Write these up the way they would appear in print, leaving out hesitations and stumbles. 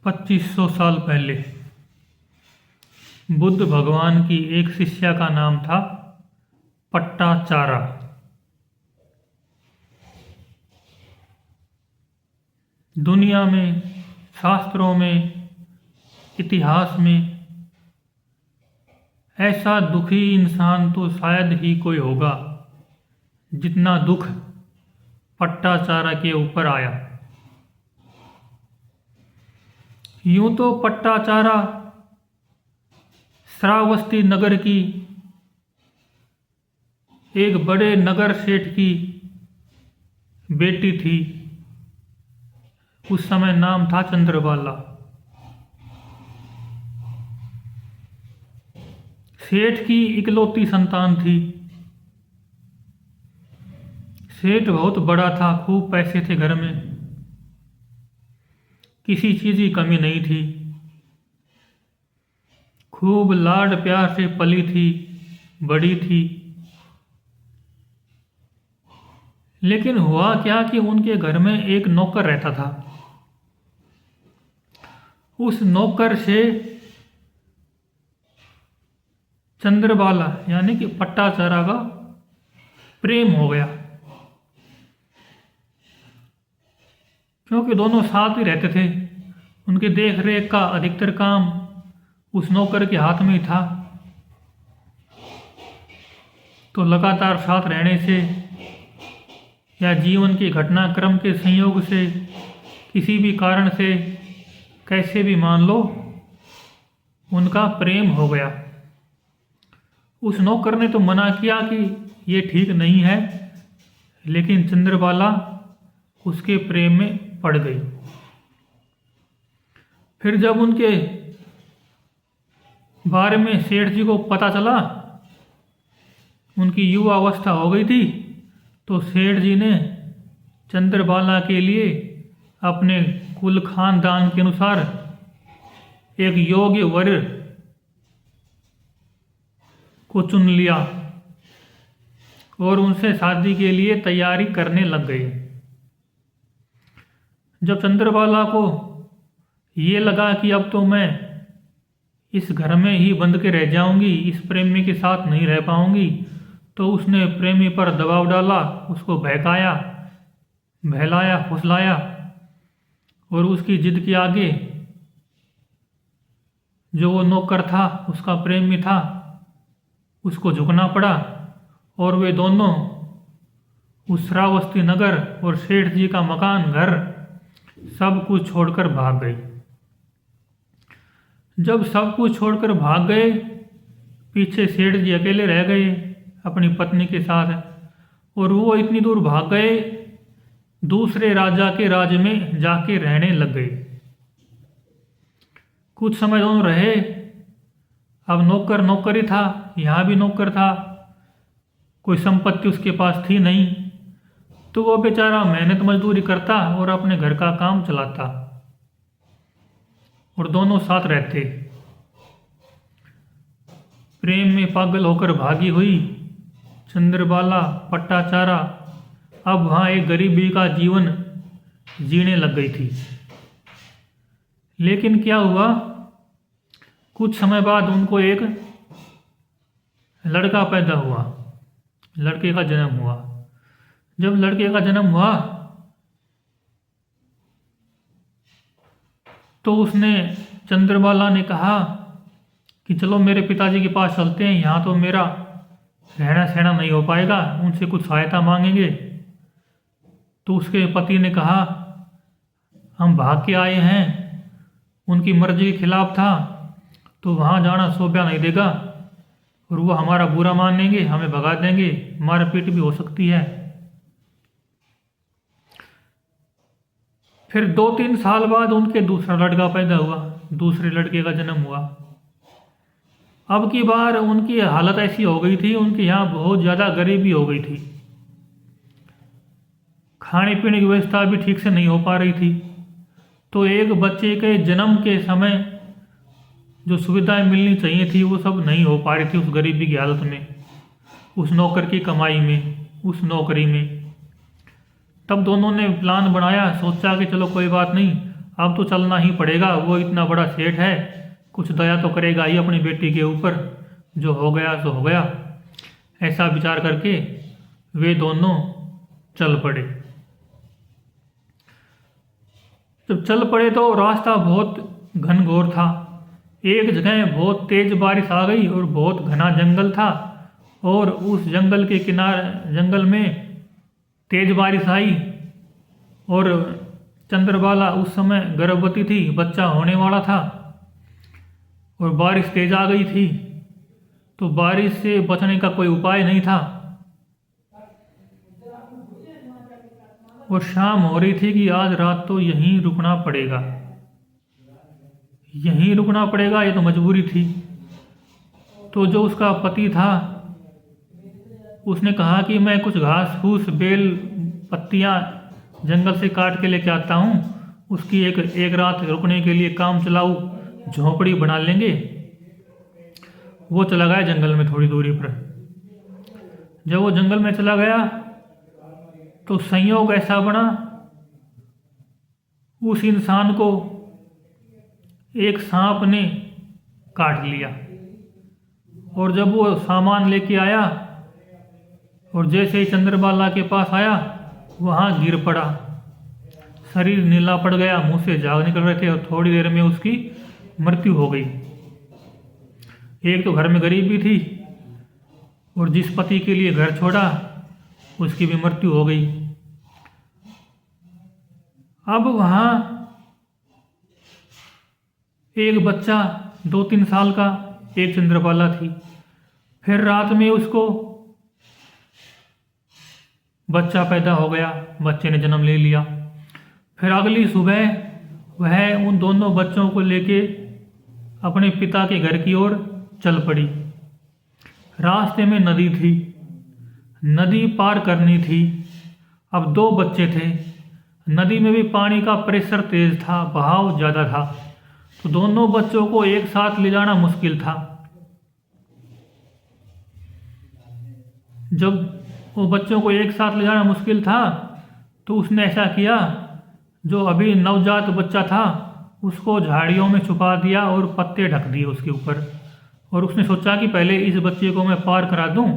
2500 साल पहले बुद्ध भगवान की एक शिष्या का नाम था पट्टाचारा। दुनिया में, शास्त्रों में, इतिहास में ऐसा दुखी इंसान तो शायद ही कोई होगा जितना दुख पट्टाचारा के ऊपर आया। यूं तो पट्टाचारा श्रावस्ती नगर की एक बड़े नगर सेठ की बेटी थी। उस समय नाम था चंद्रबाला। सेठ की इकलौती संतान थी। सेठ बहुत बड़ा था, खूब पैसे थे घर में, किसी चीज की कमी नहीं थी। खूब लाड प्यार से पली थी, बड़ी थी। लेकिन हुआ क्या कि उनके घर में एक नौकर रहता था। उस नौकर से चंद्रबाला यानी कि पट्टाचारा का प्रेम हो गया, क्योंकि दोनों साथ ही रहते थे। उनके देख रेख का अधिकतर काम उस नौकर के हाथ में ही था। तो लगातार साथ रहने से या जीवन के घटनाक्रम के संयोग से, किसी भी कारण से, कैसे भी मान लो, उनका प्रेम हो गया। उस नौकर ने तो मना किया कि ये ठीक नहीं है, लेकिन चंद्रबाला उसके प्रेम में पड़ गई। फिर जब उनके बारे में सेठ जी को पता चला, उनकी युवा अवस्था हो गई थी, तो सेठ जी ने चंद्रबाला के लिए अपने कुल खानदान के अनुसार एक योग्य वर को चुन लिया और उनसे शादी के लिए तैयारी करने लग गए। जब चंद्रबाला को ये लगा कि अब तो मैं इस घर में ही बंद के रह जाऊंगी, इस प्रेमी के साथ नहीं रह पाऊंगी, तो उसने प्रेमी पर दबाव डाला, उसको बहकाया, बहलाया, फुसलाया और उसकी जिद के आगे जो वो नौकर था, उसका प्रेमी था, उसको झुकना पड़ा और वे दोनों उस श्रावस्ती नगर और सेठ जी का मकान, घर सब कुछ छोड़कर भाग गई। जब सब कुछ छोड़कर भाग गए, पीछे सेठ जी अकेले रह गए अपनी पत्नी के साथ। और वो इतनी दूर भाग गए, दूसरे राजा के राज्य में जाके रहने लग गए। कुछ समय दोनों रहे। अब नौकर नौकर ही था, यहाँ भी नौकर था, कोई संपत्ति उसके पास थी नहीं, तो वो बेचारा मेहनत मजदूरी करता और अपने घर का काम चलाता और दोनों साथ रहते। प्रेम में पागल होकर भागी हुई चंद्रबाला पट्टाचारा अब वहाँ एक गरीबी का जीवन जीने लग गई थी। लेकिन क्या हुआ, कुछ समय बाद उनको एक लड़का पैदा हुआ, लड़के का जन्म हुआ। जब लड़के का जन्म हुआ तो उसने, चंद्रबाला ने कहा कि चलो मेरे पिताजी के पास चलते हैं, यहाँ तो मेरा रहना सहना नहीं हो पाएगा, उनसे कुछ सहायता मांगेंगे। तो उसके पति ने कहा हम भाग के आए हैं, उनकी मर्जी के खिलाफ था, तो वहाँ जाना शोभा नहीं देगा और वो हमारा बुरा मानेंगे, हमें भगा देंगे, मारपीट भी हो सकती है। फिर 2-3 साल बाद उनके दूसरा लड़का पैदा हुआ, दूसरे लड़के का जन्म हुआ। अब की बार उनकी हालत ऐसी हो गई थी, उनके यहाँ बहुत ज़्यादा गरीबी हो गई थी, खाने पीने की व्यवस्था भी ठीक से नहीं हो पा रही थी। तो एक बच्चे के जन्म के समय जो सुविधाएं मिलनी चाहिए थी वो सब नहीं हो पा रही थी उस गरीबी की हालत में, उस नौकर की कमाई में, उस नौकरी में। तब दोनों ने प्लान बनाया, सोचा कि चलो कोई बात नहीं, अब तो चलना ही पड़ेगा, वो इतना बड़ा सेठ है, कुछ दया तो करेगा ही अपनी बेटी के ऊपर, जो हो गया सो हो गया। ऐसा विचार करके वे दोनों चल पड़े। जब चल पड़े तो रास्ता बहुत घनघोर था। एक जगह बहुत तेज बारिश आ गई और बहुत घना जंगल था, और उस जंगल के किनारे जंगल में तेज बारिश आई, और चंद्रबाला उस समय गर्भवती थी, बच्चा होने वाला था, और बारिश तेज आ गई थी, तो बारिश से बचने का कोई उपाय नहीं था। और शाम हो रही थी कि आज रात तो यहीं रुकना पड़ेगा, यहीं रुकना पड़ेगा, ये तो मजबूरी थी। तो जो उसका पति था उसने कहा कि मैं कुछ घास फूस बेल पत्तियां जंगल से काट के लेके आता हूँ, उसकी एक रात रुकने के लिए काम चलाऊ झोंपड़ी बना लेंगे। वो चला गया जंगल में थोड़ी दूरी पर। जब वो जंगल में चला गया तो संयोग ऐसा बना, उस इंसान को एक सांप ने काट लिया, और जब वो सामान लेके आया और जैसे ही चंद्रबाला के पास आया वहाँ गिर पड़ा, शरीर नीला पड़ गया, मुंह से झाग निकल रहे थे, और थोड़ी देर में उसकी मृत्यु हो गई। एक तो घर में गरीबी थी, और जिस पति के लिए घर छोड़ा उसकी भी मृत्यु हो गई। अब वहाँ एक बच्चा 2-3 साल का, एक चंद्रबाला थी। फिर रात में उसको बच्चा पैदा हो गया, बच्चे ने जन्म ले लिया। फिर अगली सुबह वह उन दोनों बच्चों को लेके अपने पिता के घर की ओर चल पड़ी। रास्ते में नदी थी, नदी पार करनी थी। अब 2 बच्चे थे, नदी में भी पानी का प्रेशर तेज था, बहाव ज़्यादा था, तो दोनों बच्चों को एक साथ ले जाना मुश्किल था। जब वो बच्चों को एक साथ ले जाना मुश्किल था तो उसने ऐसा किया, जो अभी नवजात बच्चा था उसको झाड़ियों में छुपा दिया और पत्ते ढक दिए उसके ऊपर, और उसने सोचा कि पहले इस बच्चे को मैं पार करा दूं,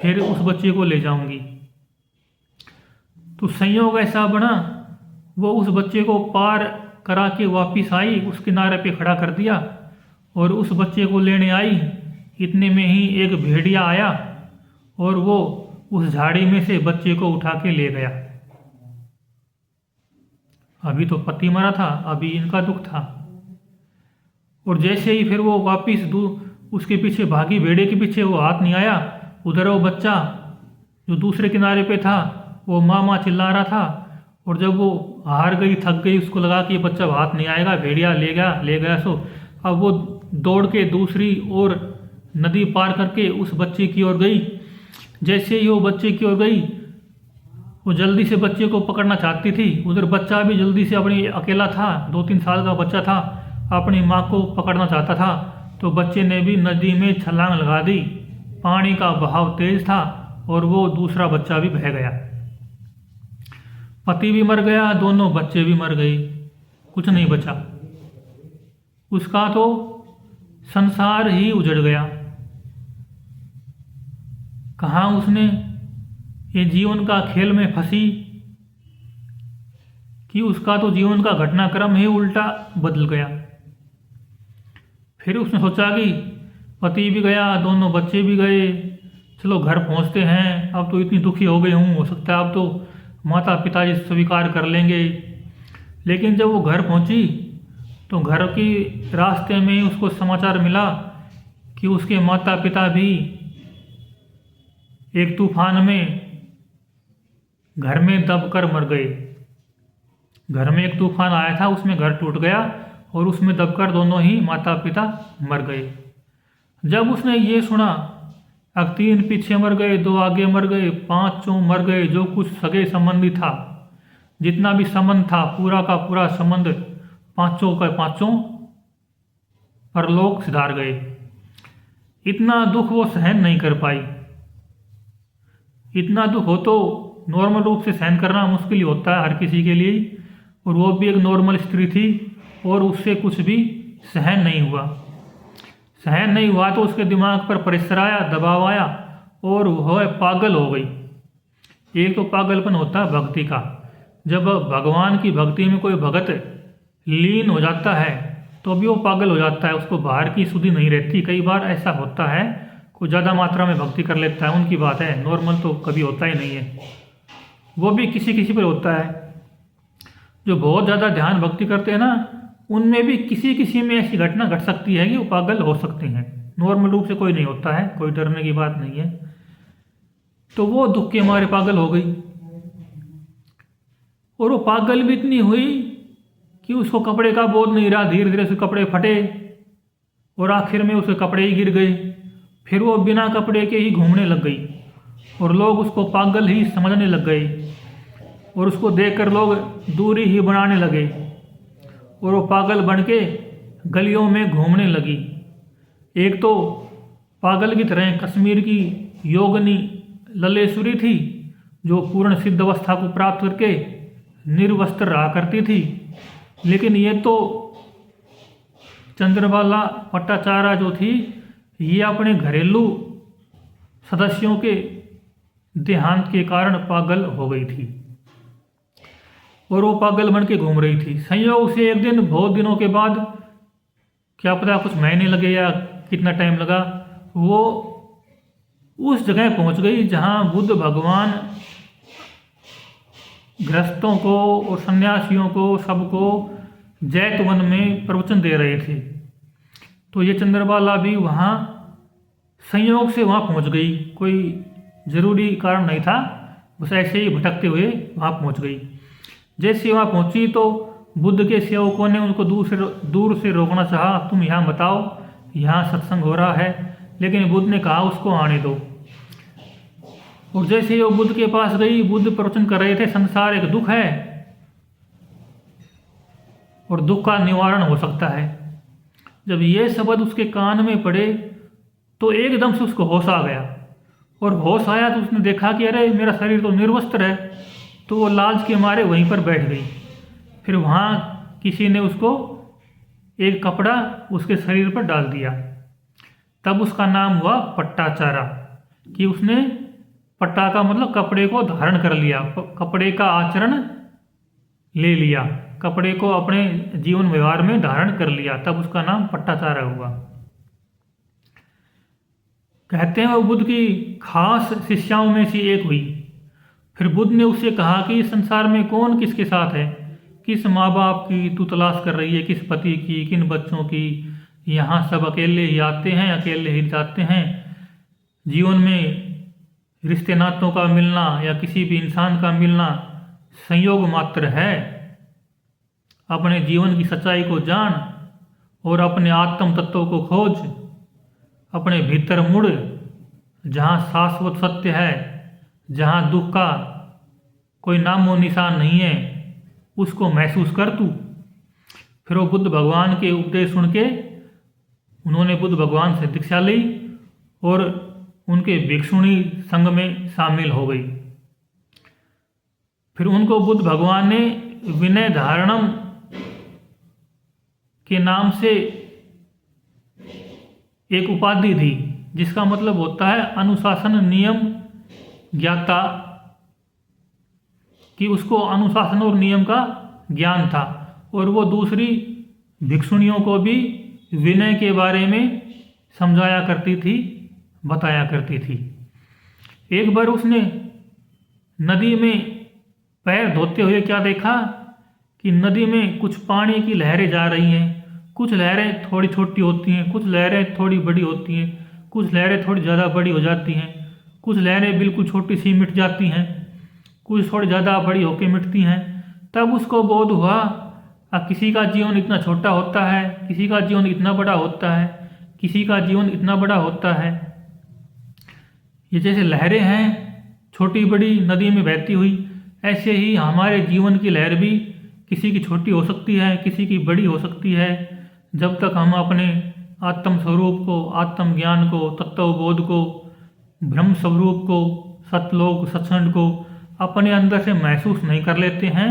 फिर उस बच्चे को ले जाऊंगी। तो संयोग ऐसा बना, वो उस बच्चे को पार करा के वापिस आई, उस किनारे पे खड़ा कर दिया, और उस बच्चे को लेने आई। इतने में ही एक भेड़िया आया और वो उस झाड़ी में से बच्चे को उठा के ले गया। अभी तो पति मरा था, अभी इनका दुख था। और जैसे ही फिर वो वापिस उसके पीछे भागी, भेड़े के पीछे, वो हाथ नहीं आया। उधर वो बच्चा जो दूसरे किनारे पे था वो माँ माँ चिल्ला रहा था, और जब वो हार गई, थक गई, उसको लगा कि ये बच्चा हाथ नहीं आएगा, भेड़िया ले गया सो अब वो दौड़ के दूसरी ओर नदी पार करके उस बच्चे की ओर गई। जैसे ही वो बच्चे की ओर गई, वो जल्दी से बच्चे को पकड़ना चाहती थी। उधर बच्चा भी जल्दी से, अपनी अकेला था, 2-3 साल का बच्चा था, अपनी माँ को पकड़ना चाहता था। तो बच्चे ने भी नदी में छलांग लगा दी। पानी का बहाव तेज था और वो दूसरा बच्चा भी बह गया। पति भी मर गया, दोनों बच्चे भी मर गए, कुछ नहीं बचा। उसका तो संसार ही उजड़ गया। कहाँ उसने ये जीवन का खेल में फंसी कि उसका तो जीवन का घटनाक्रम ही उल्टा बदल गया। फिर उसने सोचा कि पति भी गया, दोनों बच्चे भी गए, चलो घर पहुंचते हैं। अब तो इतनी दुखी हो गई हूँ, हो सकता है अब तो माता पिताजी स्वीकार कर लेंगे। लेकिन जब वो घर पहुंची तो घर की रास्ते में ही उसको समाचार मिला कि उसके माता पिता भी एक तूफान में घर में दबकर मर गए। घर में एक तूफान आया था, उसमें घर टूट गया और उसमें दबकर दोनों ही माता पिता मर गए। जब उसने ये सुना, अब 3 पीछे मर गए, 2 आगे मर गए, 5 मर गए, जो कुछ सगे संबंधी था, जितना भी संबंध था, पूरा का पूरा संबंध 5 का 5 परलोक सिधार गए। इतना दुख वो सहन नहीं कर पाई। इतना दुख हो तो नॉर्मल रूप से सहन करना मुश्किल ही होता है हर किसी के लिए, और वो भी एक नॉर्मल स्त्री थी और उससे कुछ भी सहन नहीं हुआ। सहन नहीं हुआ तो उसके दिमाग पर प्रेशर आया, दबाव आया और वह पागल हो गई। एक तो पागलपन होता है भक्ति का, जब भगवान की भक्ति में कोई भगत लीन हो जाता है तो भी वो पागल हो जाता है, उसको बाहर की सुधि नहीं रहती। कई बार ऐसा होता है, कोई ज़्यादा मात्रा में भक्ति कर लेता है, उनकी बात है, नॉर्मल तो कभी होता ही नहीं है, वो भी किसी किसी पर होता है। जो बहुत ज़्यादा ध्यान भक्ति करते हैं ना, उनमें भी किसी किसी में ऐसी घटना घट सकती है कि वो पागल हो सकते हैं। नॉर्मल रूप से कोई नहीं होता है, कोई डरने की बात नहीं है। तो वो दुख के मारे पागल हो गई और वो पागल भी इतनी हुई कि उसको कपड़े का बोध नहीं रहा, धीरे धीरे उसके कपड़े फटे और आखिर में उसके कपड़े ही गिर गए। फिर वो बिना कपड़े के ही घूमने लग गई और लोग उसको पागल ही समझने लग गए और उसको देखकर लोग दूरी ही बनाने लगे और वो पागल बन के गलियों में घूमने लगी। एक तो पागल की तरह कश्मीर की योगिनी ललेश्वरी थी, जो पूर्ण सिद्ध अवस्था को प्राप्त करके निर्वस्त्र रहा करती थी। लेकिन ये तो चंद्रबाला पट्टाचारा जो थी, ये अपने घरेलू सदस्यों के देहांत के कारण पागल हो गई थी और वो पागल बन के घूम रही थी। संयोग से एक दिन, बहुत दिनों के बाद, क्या पता कुछ महीने लगे या कितना टाइम लगा, वो उस जगह पहुंच गई जहां बुद्ध भगवान गृहस्थों को और सन्यासियों को सबको जैत वन में प्रवचन दे रहे थे। तो ये चंद्रबाला भी वहाँ संयोग से वहाँ पहुँच गई, कोई ज़रूरी कारण नहीं था, बस ऐसे ही भटकते हुए वहाँ पहुँच गई। जैसे वहाँ पहुँची तो बुद्ध के सेवकों ने उनको दूर से रोकना चाहा, तुम यहाँ बताओ, यहाँ सत्संग हो रहा है। लेकिन बुद्ध ने कहा उसको आने दो। और जैसे ही वो बुद्ध के पास गई, बुद्ध प्रवचन कर रहे थे, संसार एक दुख है और दुख का निवारण हो सकता है। जब ये शब्द उसके कान में पड़े तो एकदम से उसको होश आ गया और होश आया तो उसने देखा कि अरे मेरा शरीर तो निर्वस्त्र है। तो वो लाज के मारे वहीं पर बैठ गई। फिर वहाँ किसी ने उसको एक कपड़ा उसके शरीर पर डाल दिया। तब उसका नाम हुआ पट्टाचारा, कि उसने पट्टा का मतलब कपड़े को धारण कर लिया, कपड़े का आचरण ले लिया, कपड़े को अपने जीवन व्यवहार में धारण कर लिया। तब उसका नाम पट्टाचारा हुआ। कहते हैं वो बुद्ध की खास शिष्याओं में से एक हुई। फिर बुद्ध ने उससे कहा कि इस संसार में कौन किसके साथ है, किस माँ बाप की तू तलाश कर रही है, किस पति की, किन बच्चों की। यहाँ सब अकेले ही आते हैं, अकेले ही जाते हैं। जीवन में रिश्ते नातों का मिलना या किसी भी इंसान का मिलना संयोग मात्र है। अपने जीवन की सच्चाई को जान और अपने आत्म तत्व को खोज, अपने भीतर मुड़, जहाँ शाश्वत सत्य है, जहाँ दुख का कोई नामो निशान नहीं है, उसको महसूस कर तू। फिर वो बुद्ध भगवान के उपदेश सुन के उन्होंने बुद्ध भगवान से दीक्षा ली और उनके भिक्षुणी संघ में शामिल हो गई। फिर उनको बुद्ध भगवान ने विनय धारणम के नाम से एक उपाधि दी, जिसका मतलब होता है अनुशासन नियम ज्ञाता, कि उसको अनुशासन और नियम का ज्ञान था और वो दूसरी भिक्षुणियों को भी विनय के बारे में समझाया करती थी, बताया करती थी। एक बार उसने नदी में पैर धोते हुए क्या देखा कि नदी में कुछ पानी की लहरें जा रही हैं। कुछ लहरें थोड़ी छोटी होती हैं, कुछ लहरें थोड़ी बड़ी होती हैं, कुछ लहरें थोड़ी ज़्यादा बड़ी हो जाती हैं, कुछ लहरें बिल्कुल छोटी सी मिट जाती हैं, कुछ थोड़ी ज़्यादा बड़ी होकर मिटती हैं। तब उसको बोध हुआ किसी का जीवन इतना छोटा होता है, किसी का जीवन इतना बड़ा होता है, किसी का जीवन इतना बड़ा होता है। ये जैसे लहरें हैं छोटी बड़ी नदी में बहती हुई, ऐसे ही हमारे जीवन की लहर भी किसी की छोटी हो सकती है, किसी की बड़ी हो सकती है। जब तक हम अपने आत्म स्वरूप को, आत्म ज्ञान को, तत्वबोध को, ब्रह्म स्वरूप को, सतलोक सत्संग को अपने अंदर से महसूस नहीं कर लेते हैं,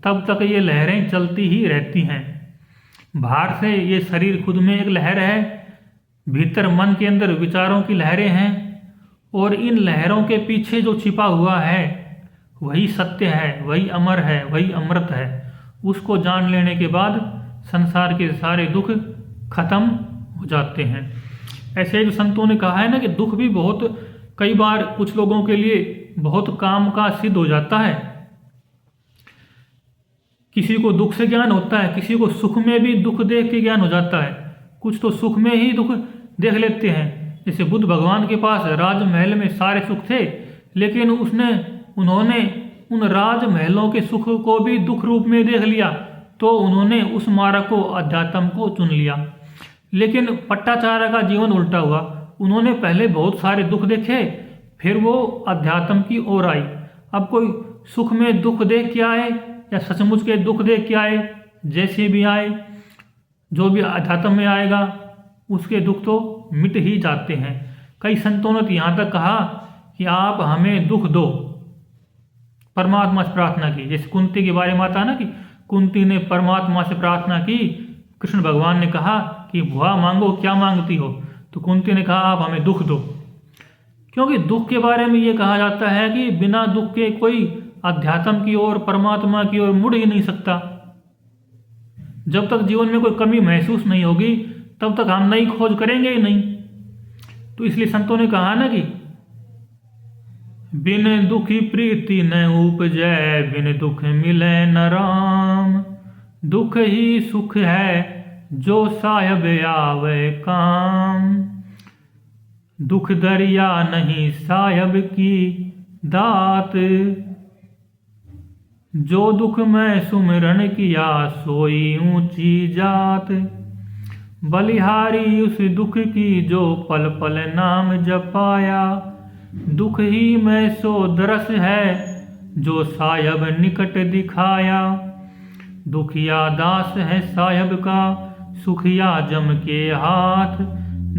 तब तक ये लहरें चलती ही रहती हैं। बाहर से ये शरीर खुद में एक लहर है, भीतर मन के अंदर विचारों की लहरें हैं, और इन लहरों के पीछे जो छिपा हुआ है वही सत्य है, वही अमर है, वही अमृत है। उसको जान लेने के बाद संसार के सारे दुख खत्म हो जाते हैं। ऐसे जो संतों ने कहा है ना कि दुख भी बहुत कई बार कुछ लोगों के लिए बहुत काम का सिद्ध हो जाता है। किसी को दुख से ज्ञान होता है, किसी को सुख में भी दुख देख के ज्ञान हो जाता है, कुछ तो सुख में ही दुख देख लेते हैं। जैसे बुद्ध भगवान के पास राजमहल में सारे सुख थे, लेकिन उन्होंने उन राजमहलों के सुख को भी दुख रूप में देख लिया, तो उन्होंने उस मार्ग को, अध्यात्म को चुन लिया। लेकिन पट्टाचार्य का जीवन उल्टा हुआ, उन्होंने पहले बहुत सारे दुख देखे, फिर वो अध्यात्म की ओर आई। अब कोई सुख में दुख देख के आए या सचमुच के दुख देख के आए, जैसे भी आए, जो भी अध्यात्म में आएगा उसके दुख तो मिट ही जाते हैं। कई संतों ने तो यहाँ तक कहा कि आप हमें दुख दो, परमात्मा से प्रार्थना की। जैसे कुंती के बारे में आता है ना कि कुंती ने परमात्मा से प्रार्थना की, कृष्ण भगवान ने कहा कि भुआ मांगो, क्या मांगती हो? तो कुंती ने कहा आप हमें दुख दो, क्योंकि दुख के बारे में ये कहा जाता है कि बिना दुख के कोई अध्यात्म की ओर, परमात्मा की ओर मुड़ ही नहीं सकता। जब तक जीवन में कोई कमी महसूस नहीं होगी तब तक हम नई खोज करेंगे ही नहीं। तो इसलिए संतों ने कहा ना कि बिन दुखी प्रीति न उपजै, बिन दुख मिले न राम। दुख ही सुख है जो साहिब आवे काम। दुख दरिया नहीं साहिब की दात। जो दुख में सुमिरन किया सोई ऊंची जात। बलिहारी उस दुख की जो पल पल नाम जपाया। दुख ही में सो दरस है जो साहिब निकट दिखाया। दुखिया दास है साहिब का, सुखिया जम के हाथ।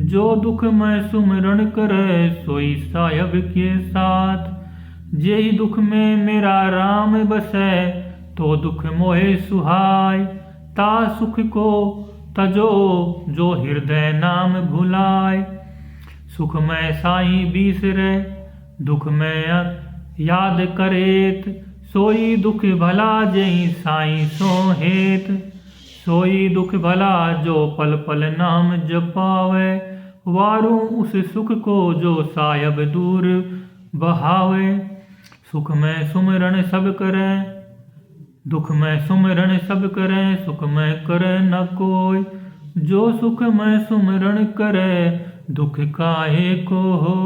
जो दुख में सुमिरन करे सोई साहिब के साथ। जेहि दुख में मेरा राम बसै, तो दुख मोहे सुहाय। ता सुख को तजो जो हृदय नाम भुलाय। सुख में साई बीसरे, दुख में याद करेत। सोई दुख भला जेहि साई सो हेत। सोई दुख भला जो पल पल नाम जपावे। वारू उस सुख को जो साहिब दूर बहावे। सुख में सुमिरन सब करें, दुख में सुमिरन सब करें। सुख में करे न कोई, जो सुख में सुमिरन करे दुख काहे को हो।